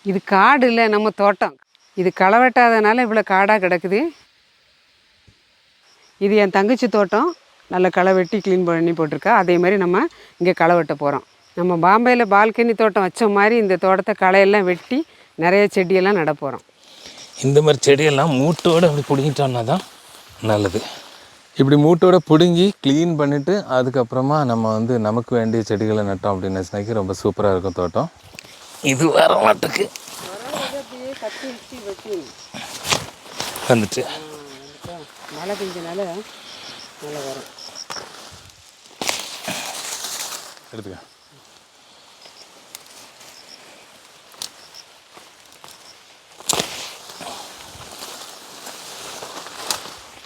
இது காடு இல்லை, நம்ம தோட்டம். இது களை வெட்டாதனால இவ்வளோ காடாக கிடக்குது. இது என் தங்கச்சி தோட்டம். நல்லா களை வெட்டி க்ளீன் பண்ணி போட்டிருக்கா. அதே மாதிரி நம்ம இங்கே களை வெட்ட போகிறோம். நம்ம பாம்பேயில் பால்கனி தோட்டம் வச்ச மாதிரி இந்த தோட்டத்தை களையெல்லாம் வெட்டி நிறைய செடியெல்லாம் நட போகிறோம். இந்த மாதிரி செடியெல்லாம் மூட்டோடு அப்படி பிடுங்கிட்டோன்னா தான் நல்லது. இப்படி மூட்டோட பிடுங்கி க்ளீன் பண்ணிவிட்டு அதுக்கப்புறமா நம்ம வந்து நமக்கு வேண்டிய செடிகளை நட்டோம் அப்படின்னு நினச்சினாக்கி ரொம்ப சூப்பராக இருக்கும் தோட்டம். இது வேற மாட்டுக்கு வந்துட்டு மழை பெஞ்சனால நல்லா வரும். எடுத்துக்க.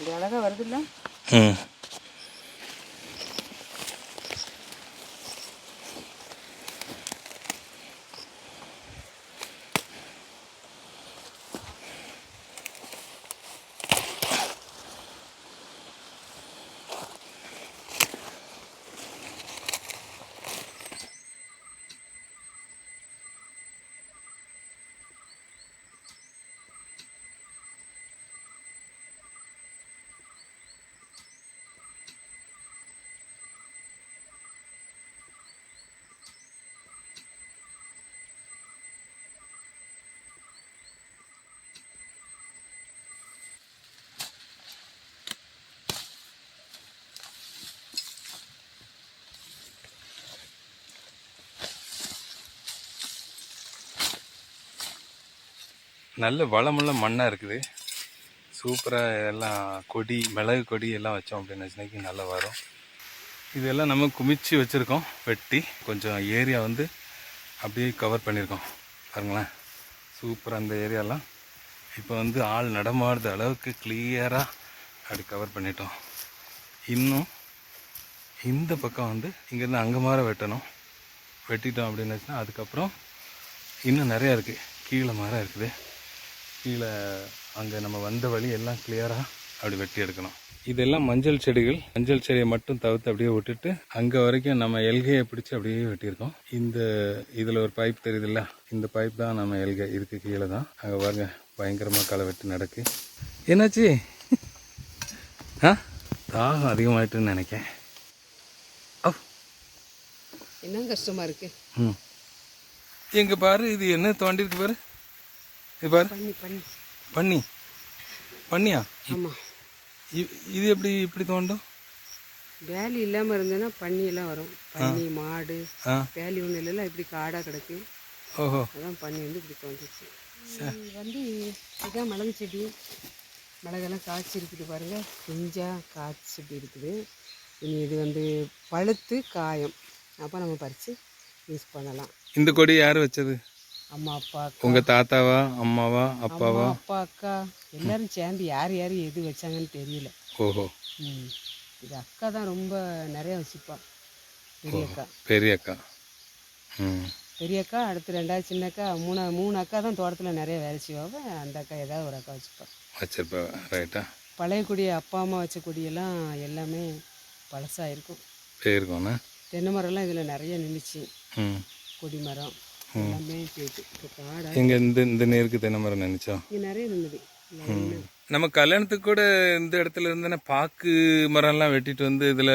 இது அழகாக வருது இல்லை? நல்ல வளமுள்ள மண்ணாக இருக்குது. சூப்பராக எல்லாம் கொடி, மிளகு கொடி எல்லாம் வச்சோம் அப்படின்னு வச்சுனாக்கி நல்லா வரும். இதெல்லாம் நம்ம குமிச்சு வச்சுருக்கோம். வெட்டி கொஞ்சம் ஏரியா வந்து அப்படியே கவர் பண்ணியிருக்கோம். பாருங்களேன், சூப்பராக அந்த ஏரியாலாம் இப்போ வந்து ஆள் நடமாடுற அளவுக்கு கிளியராக அப்படி கவர் பண்ணிட்டோம். இன்னும் இந்த பக்கம் வந்து இங்கேருந்து அங்கே மாற வெட்டணும். வெட்டிட்டோம் அப்படின்னு வச்சுன்னா அதுக்கப்புறம் இன்னும் நிறையா இருக்குது. கீழே மரம் இருக்குது. கீழே அங்கே நம்ம வந்த வழி எல்லாம் கிளியராக அப்படி வெட்டி எடுக்கணும். இதெல்லாம் மஞ்சள் செடிகள். மஞ்சள் செடியை மட்டும் தவிர்த்து அப்படியே விட்டுட்டு அங்கே வரைக்கும் நம்ம எல்கையை பிடிச்சி அப்படியே வெட்டியிருக்கோம். இதில் ஒரு பைப் தெரியுதுல்ல, இந்த பைப் தான் நம்ம எல்கை. இதுக்கு கீழே தான் அங்கே பாருங்க பயங்கரமாக களை வெட்டி நடக்கு. என்னாச்சு? தாகம் அதிகமாயிட்டுன்னு நினைக்கேன். என்ன கஷ்டமாக இருக்கு. எங்க பாரு, இது என்ன தோண்டிருக்கு பாரு. இது பாரு, பண்ணியா? ஆமாம். இது எப்படி இப்படி தோண்டும்? வேலி இல்லாமல் இருந்ததுன்னா பன்னியெல்லாம் வரும். பன்னி, மாடு. வேலி ஒன்றும் இல்லைல்ல, இப்படி காடாக கிடக்கு. ஓஹோ, அதான் பன்னி வந்து இப்படி தோண்டிச்சு. வந்து இதுதான் மிளகு செடி. மிளகெல்லாம் காய்ச்சி இருக்குது பாருங்க. பிஞ்சாக காய்ச்சி இப்படி இருக்குது. இனி இது வந்து பழுத்து காயம். அப்போ நம்ம பறித்து யூஸ் பண்ணலாம். இந்த கொடி யார் வச்சது? அம்மா, அப்பா. உங்க தாத்தாவா, அம்மாவா, அப்பாவா? அப்பா, அக்கா எல்லாரும் சேர்ந்து யார் யார் எது வச்சாங்கன்னு தெரியல. ஓஹோ. இது அக்கா தான் ரொம்ப நிறைய வச்சுப்பா. பெரிய அக்கா. பெரிய அக்கா, அடுத்து ரெண்டாவது சின்ன அக்கா, மூணு அக்கா தான் தோட்டத்தில் நிறைய வேலை செய்வாங்க. அந்த அக்கா ஏதாவது ஒரு அக்கா வச்சுப்பா. ரைட்டா. பழைய கொடி அப்பா அம்மா வச்ச கொடியெல்லாம் எல்லாமே பழசாக இருக்கும். தென்னை மரம்லாம் இதில் நிறைய நின்றுச்சு. கொடி மரம் எல்லாமே போயிட்டு காடா. எங்க இந்த நேருக்கு தென்னை மரம் நினைச்சோம். இங்கே நிறைய நின்றுது. நம்ம கல்யாணத்துக்கு கூட இந்த இடத்துல இருந்தேன்னா பாக்கு மரம்லாம் வெட்டிட்டு வந்து இதில்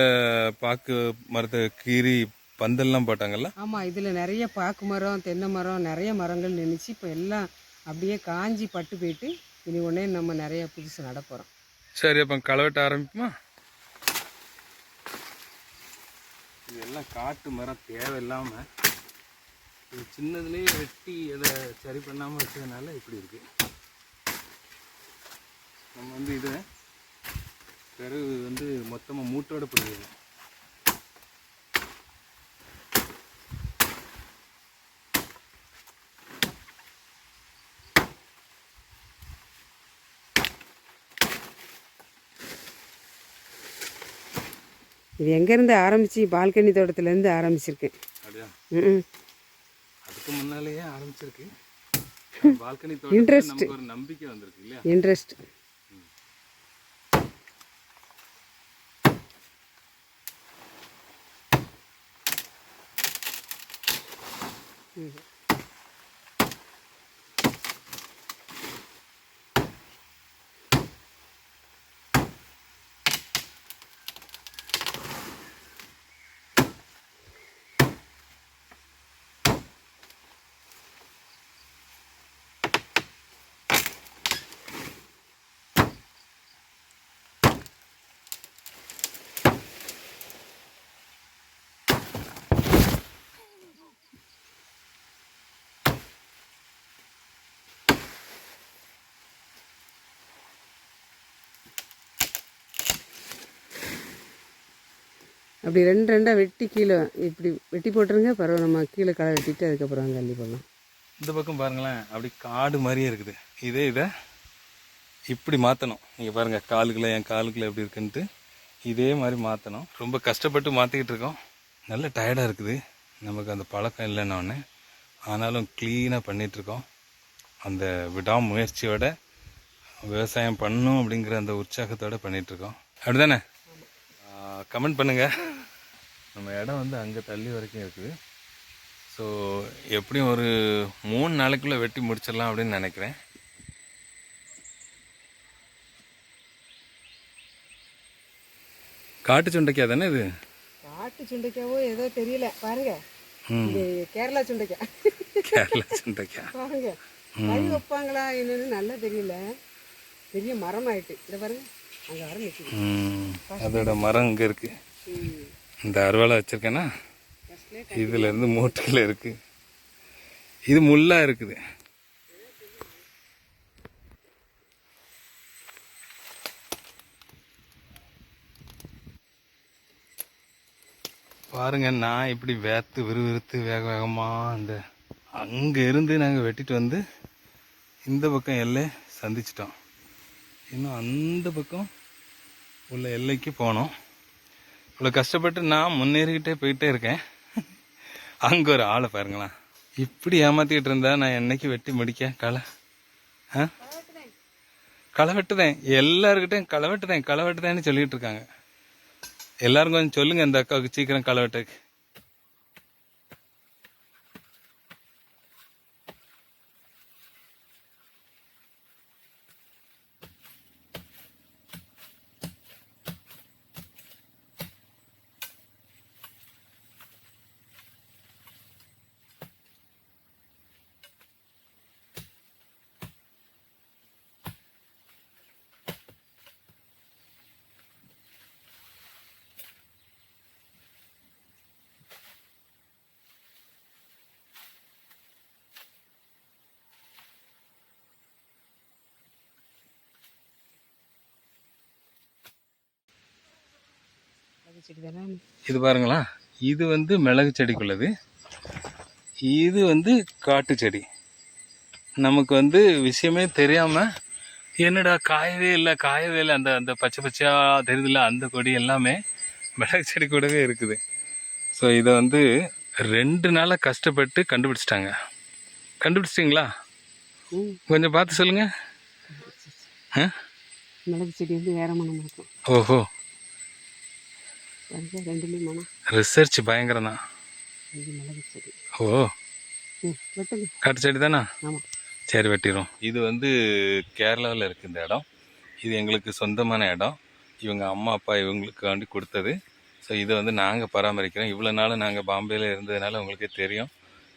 பாக்கு மரத்தை கீறி பந்தல்லாம் போட்டாங்கல்ல. ஆமாம், இதில் நிறைய பாக்கு மரம், தென்னை மரம், நிறைய மரங்கள் நின்றுச்சு. இப்போ எல்லாம் அப்படியே காஞ்சி பட்டு போயிட்டு இனி உடனே நம்ம நிறைய புதுசு நட போகிறோம். சரி, அப்போ களை வெட்ட ஆரம்பிப்போமா? இது எல்லாம் காட்டு மரம் தேவையில்லாமல் இது சின்னதுலேயே வெட்டி அதை சரி பண்ணாமல் வச்சதுனால இப்படி இருக்கு. நம்ம வந்து இதை பிறகு வந்து மொத்தமாக மூட்டோட பிடிக்கணும். இது எங்கேருந்து ஆரம்பிச்சு? பால்கனி தோட்டத்துலேருந்து ஆரம்பிச்சிருக்கேன். அப்படியா? அதுக்கு முன்னாலேயே ஆரம்பிச்சிருக்கு. பால்கனி தோட்டம் நமக்கு ஒரு நம்பிக்கை வந்திருக்கு இல்லையா? இன்ட்ரெஸ்ட். அப்படி ரெண்டு ரெண்டாக வெட்டி கீழே இப்படி வெட்டி போட்டுருங்க, பரவாயில்ல. நம்ம கீழே களை வெட்டிட்டு அதுக்கப்புறம் அள்ளி போடலாம். இந்த பக்கம் பாருங்களேன், அப்படி காடு மாதிரியே இருக்குது. இதை இப்படி மாற்றணும். நீங்கள் பாருங்கள் காலுக்குள்ள என் காலுக்குள்ள எப்படி இருக்குன்ட்டு இதே மாதிரி மாற்றணும். ரொம்ப கஷ்டப்பட்டு மாற்றிக்கிட்டு இருக்கோம். நல்ல டயர்டாக இருக்குது. நமக்கு அந்த பழக்கம் இல்லைன்னு ஆனாலும் க்ளீனாக பண்ணிகிட்ருக்கோம். அந்த விடாமுயற்சியோட விவசாயம் பண்ணணும் அப்படிங்கிற அந்த உற்சாகத்தோடு பண்ணிகிட்ருக்கோம். அப்படி தானே? கமெண்ட் பண்ணுங்கள். நம்ம இடம் வந்து அங்கே தள்ளி வரைக்கும் இருக்குது. ஸோ எப்படியும் ஒரு 3 நாளைக்குள்ளே வெட்டி முடிச்சிடலாம் அப்படின்னு நினைக்கிறேன். காட்டு சுண்டைக்காய் தானே இது? காட்டு சுண்டைக்காவோ ஏதோ தெரியல, பாருங்க. இது கேரளா சுண்டைக்காய். கேரளா சுண்டைக்காய் பாருங்க, கறி வைப்பாங்களா என்னன்னு நல்லா தெரியல. பெரிய மரம் ஆயிட்டு. இந்த பாருங்க, அங்கே வர நிற்குது. அதோட மரம் இங்கே இருக்கு. இந்த அருவாளை வச்சிருக்கேன்னா இதுல இருந்து மூட்டையில் இருக்கு. இது முள்ளா இருக்குது. பாருங்க, நான் இப்படி வேத்து விறுவிறுத்து வேக வேகமாக அந்த அங்கே இருந்து நாங்கள் வெட்டிட்டு வந்து இந்த பக்கம் எல்லை சந்திச்சிட்டோம். இன்னும் அந்த பக்கம் உள்ள எல்லைக்கு போனோம். இவ்வளோ கஷ்டப்பட்டு நான் முன்னேறிக்கிட்டே போயிட்டே இருக்கேன். அங்கே ஒரு ஆளை பாருங்களேன், இப்படி ஏமாத்திக்கிட்டு இருந்தா நான் என்னைக்கு வெட்டி முடிக்க களை வெட்டுதேன். எல்லாருக்கிட்டையும் களை வெட்டுதேன்னு சொல்லிட்டு இருக்காங்க. எல்லாரும் கொஞ்சம் சொல்லுங்க இந்த அக்காவுக்கு சீக்கிரம் களை வெட்டுக்கு. இது பாருங்களா, இது வந்து மிளகு செடிக்குள்ளது, இது வந்து காட்டு செடி. நமக்கு வந்து விஷயமே தெரியாம என்னடா காயவே இல்லை அந்த அந்த பச்சை பச்சையா தெரியுதுல்ல, அந்த கொடி எல்லாமே மிளகு செடி கூடவே இருக்குது. ஸோ இதை வந்து 2 நாளாக கஷ்டப்பட்டு கண்டுபிடிச்சிட்டாங்க. கண்டுபிடிச்சிட்டிங்களா? கொஞ்சம் பார்த்து சொல்லுங்க. மிளகு செடி வந்து வேற மனம் இருக்கும். ஓஹோ, ரெண்டுலேயும் மனம். ரிசர்ச் பயங்கரம் தான். மிளகு செடி. ஓ, காட்டு செடி தானா? ஆமாம். சரி, வெட்டிடும். இது வந்து கேரளாவில் இருக்குது இந்த இடம். இது எங்களுக்கு சொந்தமான இடம். இவங்க அம்மா அப்பா இவங்களுக்காண்டி கொடுத்தது. ஸோ இதை வந்து நாங்கள் பராமரிக்கிறோம். இவ்வளோ நாள் நாங்கள் பாம்பேயில் இருந்ததுனால உங்களுக்கே தெரியும்,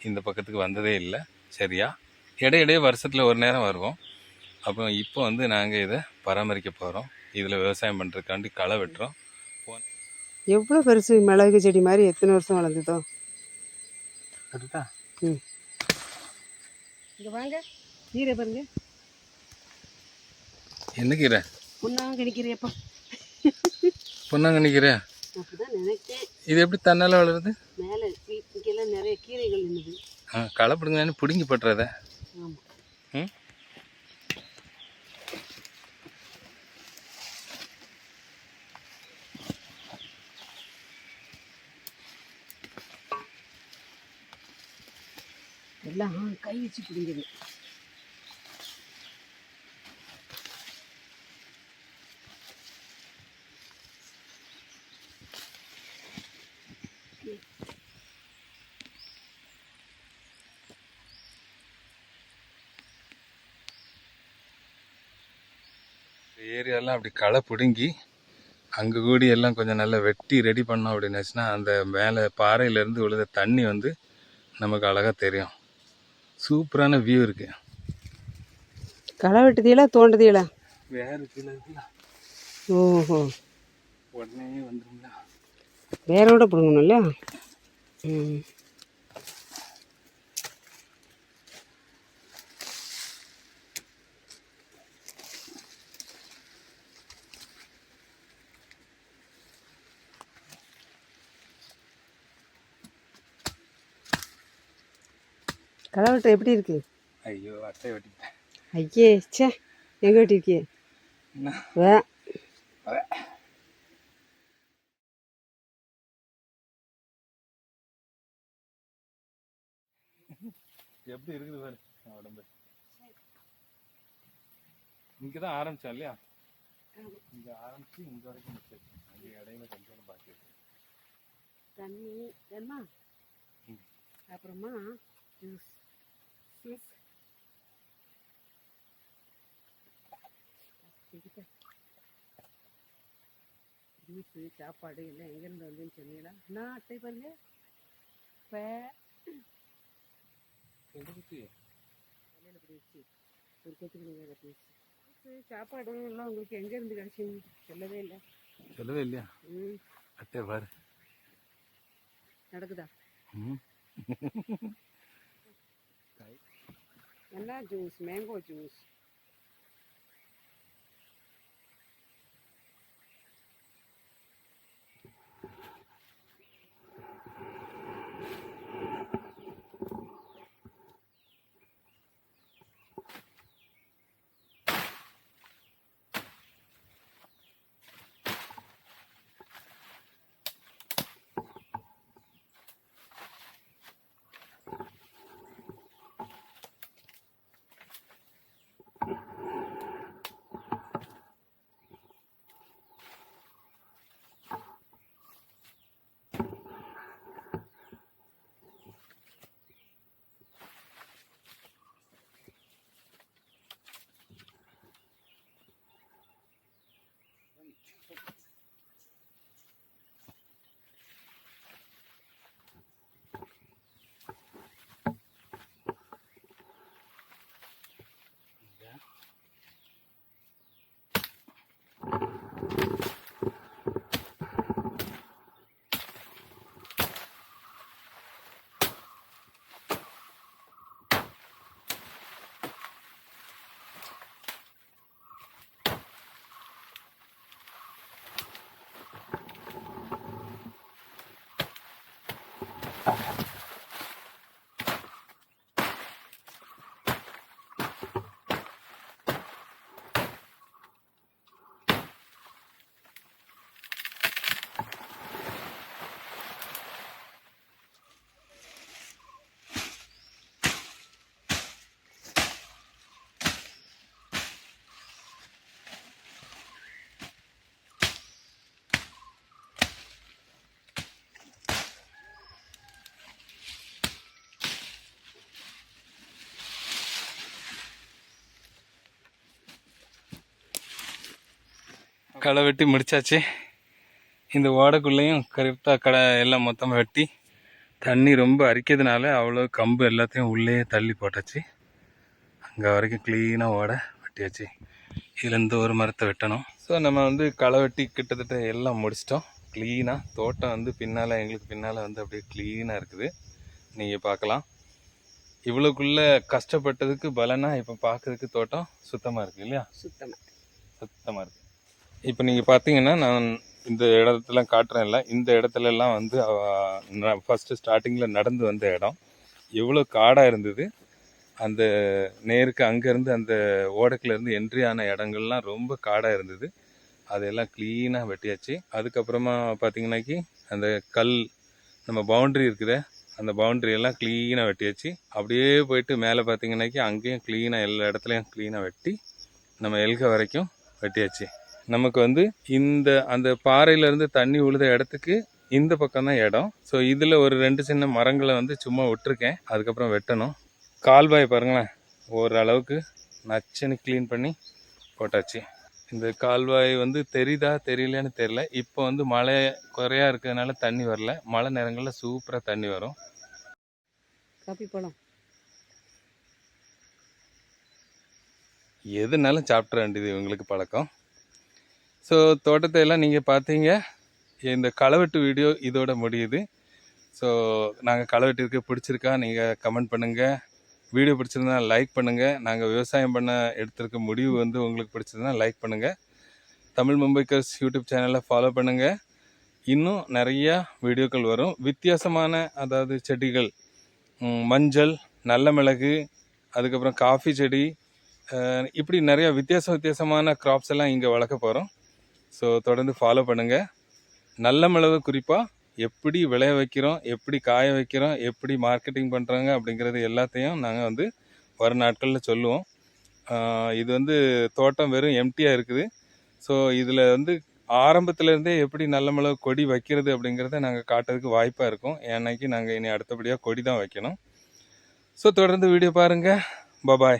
இந்த பக்கத்துக்கு வந்ததே இல்லை. சரியா? இடையிடையே வருஷத்தில் ஒரு நேரம் வருவோம். அப்புறம் இப்போ வந்து நாங்கள் இதை பராமரிக்க போகிறோம். இதில் விவசாயம் பண்ணுறதுக்காண்டி களை வெட்டுறோம். எவ்வளோ பெருசு மிளகு செடி மாதிரி எத்தனை வருஷம் வளர்ந்துதோ. கரெக்டா? இங்கே வாங்க, கீரை பாருங்க. என்ன கீரை? பொன்னாங்கண்ணி கீரையப்பா. பொன்னாங்கண்ணி கீரை? அப்படிதான் நினைச்சேன். இது எப்படி தன்னால வளருது? மேலே இங்கெல்லாம் நிறைய கீரைகள் இருந்தது. களை பிடுங்க பிடுங்கி பட்டுறத. ஆமாம். எல்லாம் கை வச்சு பிடிங்குது. ஏரியாலாம் அப்படி களை பிடுங்கி அங்கே கூடி எல்லாம் கொஞ்சம் நல்லா வெட்டி ரெடி பண்ணோம் அப்படின்னாச்சுன்னா அந்த மேலே பாறையிலேருந்து விழுத தண்ணி வந்து நமக்கு அழகாக தெரியும். சூப்பரான வியூ இருக்கு. களை வெட்டுதீங்களா தோண்டுதீங்களா? வேறு கீழே இருக்குல்ல. ஓஹோ, உடனே வந்துருங்களா? வேரோட பிடுங்கணும் இல்லையா? களவெட்டு எப்படி இருக்கு? ஐயோ அட்டை வெட்டிட்டேன். ஐயே சே, எங்கே வெட்டிருக்கியே? வே எப்படி இருக்குது பாரு உடம்பு. இங்கே தான் ஆரம்பிச்சோம் இல்லையா? இங்கே ஆரம்பிச்சு இங்கே வரைக்கும் முடிச்சாச்சு. அங்கே இடையில கொஞ்சம் பாக்கி இருக்கு. தண்ணி என்ன அப்புறமா ஜூஸ் ஜூஸு சாப்பாடு எல்லாம் எங்கேருந்து வந்துன்னு சொன்னீங்களா? நான் அட்டை பாருங்க இப்போ தலையில் இப்படி வச்சு ஒரு கொத்துக்கு நீங்கள் கட்டி வச்சு ஜூஸு சாப்பாடு எல்லாம் உங்களுக்கு எங்கேருந்து கிடச்சிங்க? சொல்லவே இல்லை. சொல்லவே இல்லையா? அட்டை பாரு நடக்குதா? என்ன ஜூஸ்? Mango juice. களை வெட்டி முடிச்சாச்சு. இந்த ஓடைக்குள்ளேயும் கரெக்டாக களை எல்லாம் மொத்தமாக வெட்டி தண்ணி ரொம்ப அரிக்கிறதுனால அவ்வளோ கம்பு எல்லாத்தையும் உள்ளே தள்ளி போட்டாச்சு. அங்கே வரைக்கும் க்ளீனாக ஓடை வெட்டியாச்சு. இதுலேருந்து ஒரு மரத்தை வெட்டணும். ஸோ நம்ம வந்து களை வெட்டி கிட்டத்தட்ட எல்லாம் முடிச்சிட்டோம். க்ளீனாக தோட்டம் வந்து பின்னால் எங்களுக்கு பின்னால் வந்து அப்படியே க்ளீனாக இருக்குது. நீங்கள் பார்க்கலாம். இவ்வளோக்குள்ளே கஷ்டப்பட்டதுக்கு பலனா இப்போ பார்க்கறதுக்கு தோட்டம் சுத்தமாக இருக்குது இல்லையா? சுத்தமாக இருக்குது. இப்போ நீங்கள் பார்த்தீங்கன்னா நான் இந்த இடத்துலாம் காட்டுறேன் இல்லை, இந்த இடத்துலலாம் வந்து ஃபஸ்ட்டு ஸ்டார்டிங்கில் நடந்து வந்த இடம் எவ்வளோ காடாக இருந்தது. அந்த நேருக்கு அங்கேருந்து அந்த ஓடக்குலேருந்து என்ட்ரி ஆன இடங்கள்லாம் ரொம்ப காடாக இருந்தது. அதெல்லாம் க்ளீனாக வெட்டியாச்சு. அதுக்கப்புறமா பார்த்தீங்கன்னாக்கி அந்த கல் நம்ம பவுண்ட்ரி இருக்குது, அந்த பவுண்ட்ரி எல்லாம் க்ளீனாக வெட்டியாச்சு. அப்படியே போயிட்டு மேலே பார்த்தீங்கன்னாக்கி அங்கேயும் க்ளீனாக எல்லா இடத்துலையும் க்ளீனாக வெட்டி நம்ம எல்க வரைக்கும் வெட்டியாச்சு. நமக்கு வந்து இந்த அந்த பாறையிலேருந்து தண்ணி உழுத இடத்துக்கு இந்த பக்கம் தான் இடம். ஸோ இதில் ஒரு 2 சின்ன மரங்களை வந்து சும்மா விட்டுருக்கேன். அதுக்கப்புறம் வெட்டணும். கால்வாய் பாருங்களேன், ஓரளவுக்கு நச்சுன்னு க்ளீன் பண்ணி போட்டாச்சு. இந்த கால்வாய் வந்து தெரியுதா தெரியலன்னு தெரில. இப்போ வந்து மழை குறையா இருக்கிறதுனால தண்ணி வரல. மழை நேரங்களில் சூப்பராக தண்ணி வரும். காப்பி பழம் எதுனாலும் சாப்பிட்ற வேண்டியது இவங்களுக்கு பழக்கம். ஸோ தோட்டத்தை எல்லாம் நீங்கள் பார்த்தீங்க. இந்த களவெட்டு வீடியோ இதோட முடியுது. ஸோ நாங்கள் களவெட்டிற்கு பிடிச்சிருக்கா நீங்கள் கமெண்ட் பண்ணுங்கள். வீடியோ பிடிச்சிருந்தா லைக் பண்ணுங்கள். நாங்கள் விவசாயம் பண்ண எடுத்திருக்க முடிவு வந்து உங்களுக்கு பிடிச்சிருந்தா லைக் பண்ணுங்கள். தமிழ் மும்பைக்கர்ஸ் யூடியூப் சேனலை ஃபாலோ பண்ணுங்கள். இன்னும் நிறையா வீடியோக்கள் வரும். வித்தியாசமான அதாவது செடிகள், மஞ்சள், நல்ல மிளகு, அதுக்கப்புறம் காஃபி செடி, இப்படி நிறைய வித்தியாசமான கிராப்ஸ் எல்லாம் இங்கே வளர்க்க போகிறோம். ஸோ தொடர்ந்து ஃபாலோ பண்ணுங்கள். நல்ல மிளகு குறிப்பாக எப்படி விளைய வைக்கிறோம், எப்படி காய வைக்கிறோம், எப்படி மார்க்கெட்டிங் பண்ணுறாங்க அப்படிங்கிறது எல்லாத்தையும் நாங்கள் வந்து வரும் நாட்களில் சொல்லுவோம். இது வந்து தோட்டம் வெறும் எம்டியாக இருக்குது. ஸோ இதில் வந்து ஆரம்பத்துலேருந்தே எப்படி நல்ல மிளகு கொடி வைக்கிறது அப்படிங்கிறத நாங்கள் காட்டுறதுக்கு வாய்ப்பாக இருக்கும். ஏன்னாக்கி நாங்கள் இனி அடுத்தபடியாக கொடி தான் வைக்கணும். ஸோ தொடர்ந்து வீடியோ பாருங்கள். பாய்.